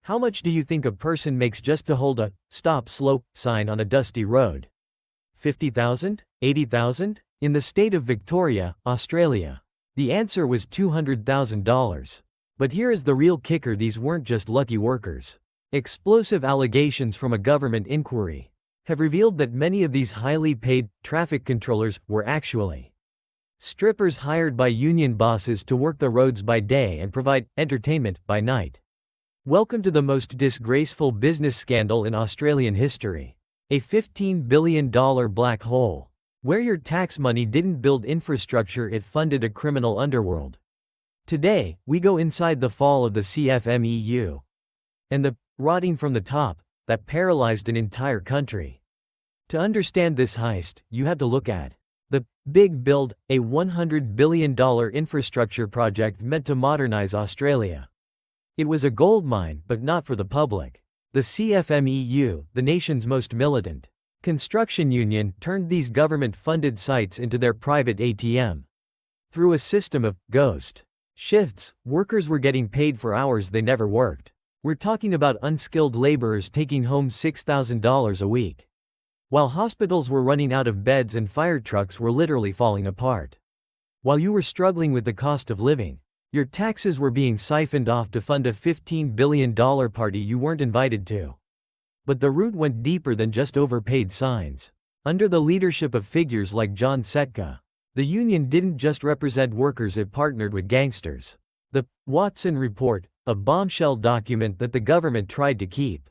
How much do you think a person makes just to hold a "Stop Slow" sign on a dusty road? 50,000? 80,000? In the state of Victoria, Australia, the answer was $200,000. But here is the real kicker: these weren't just lucky workers. Explosive allegations from a government inquiry have revealed that many of these highly paid traffic controllers were actually strippers hired by union bosses to work the roads by day and provide entertainment by night. Welcome to the most disgraceful business scandal in Australian history. A $15 billion black hole. Where your tax money didn't build infrastructure, it funded a criminal underworld. Today, we go inside the fall of the CFMEU and the rotting from the top that paralyzed an entire country. To understand this heist, you have to look at the Big Build, a $100 billion infrastructure project meant to modernize Australia. It was a gold mine, but not for the public. The CFMEU, the nation's most militant construction union, turned these government-funded sites into their private ATM. Through a system of ghost shifts, workers were getting paid for hours they never worked. We're talking about unskilled laborers taking home $6,000 a week, while hospitals were running out of beds and fire trucks were literally falling apart. While you were struggling with the cost of living, your taxes were being siphoned off to fund a $15 billion party you weren't invited to. But the root went deeper than just overpaid signs. Under the leadership of figures like John Setka, the union didn't just represent workers, it partnered with gangsters. The Watson Report, a bombshell document that the government tried to keep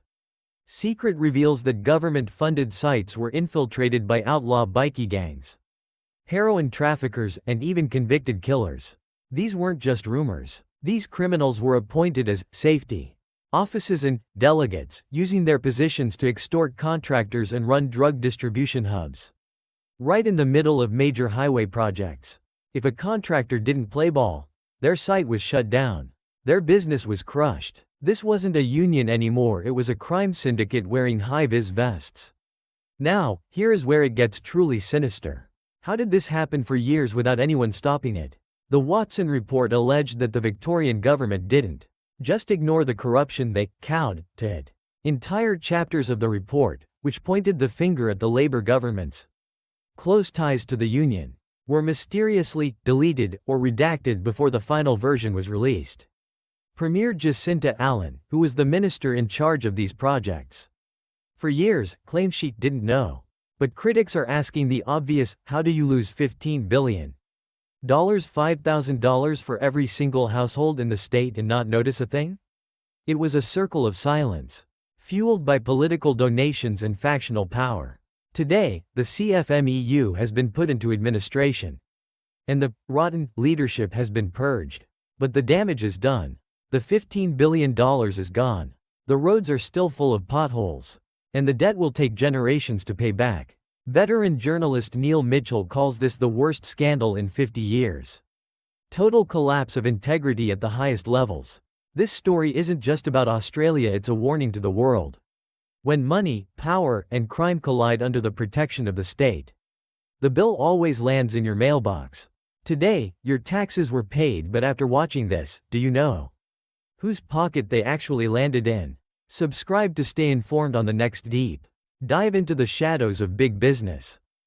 secret, reveals that government-funded sites were infiltrated by outlaw bikie gangs, heroin traffickers, and even convicted killers. These weren't just rumors. These criminals were appointed as safety offices and delegates, using their positions to extort contractors and run drug distribution hubs right in the middle of major highway projects. If a contractor didn't play ball, their site was shut down. Their business was crushed. This wasn't a union anymore, it was a crime syndicate wearing high-vis vests. Now, here is where it gets truly sinister. How did this happen for years without anyone stopping it? The Watson Report alleged that the Victorian government didn't just ignore the corruption, they cowed to it. Entire chapters of the report, which pointed the finger at the Labour government's close ties to the union, were mysteriously deleted or redacted before the final version was released. Premier Jacinta Allen, who was the minister in charge of these projects for years, claimed she didn't know. But critics are asking the obvious: how do you lose $15 billion? $5,000 for every single household in the state and not notice a thing? It was a circle of silence, fueled by political donations and factional power. Today, the CFMEU has been put into administration, and the rotten leadership has been purged. But the damage is done. The $15 billion is gone. The roads are still full of potholes, and the debt will take generations to pay back. Veteran journalist Neil Mitchell calls this the worst scandal in 50 years. Total collapse of integrity at the highest levels. This story isn't just about Australia, it's a warning to the world. When money, power, and crime collide under the protection of the state, the bill always lands in your mailbox. Today, your taxes were paid, but after watching this, do you know whose pocket they actually landed in? Subscribe to stay informed on the next deep dive into the shadows of big business.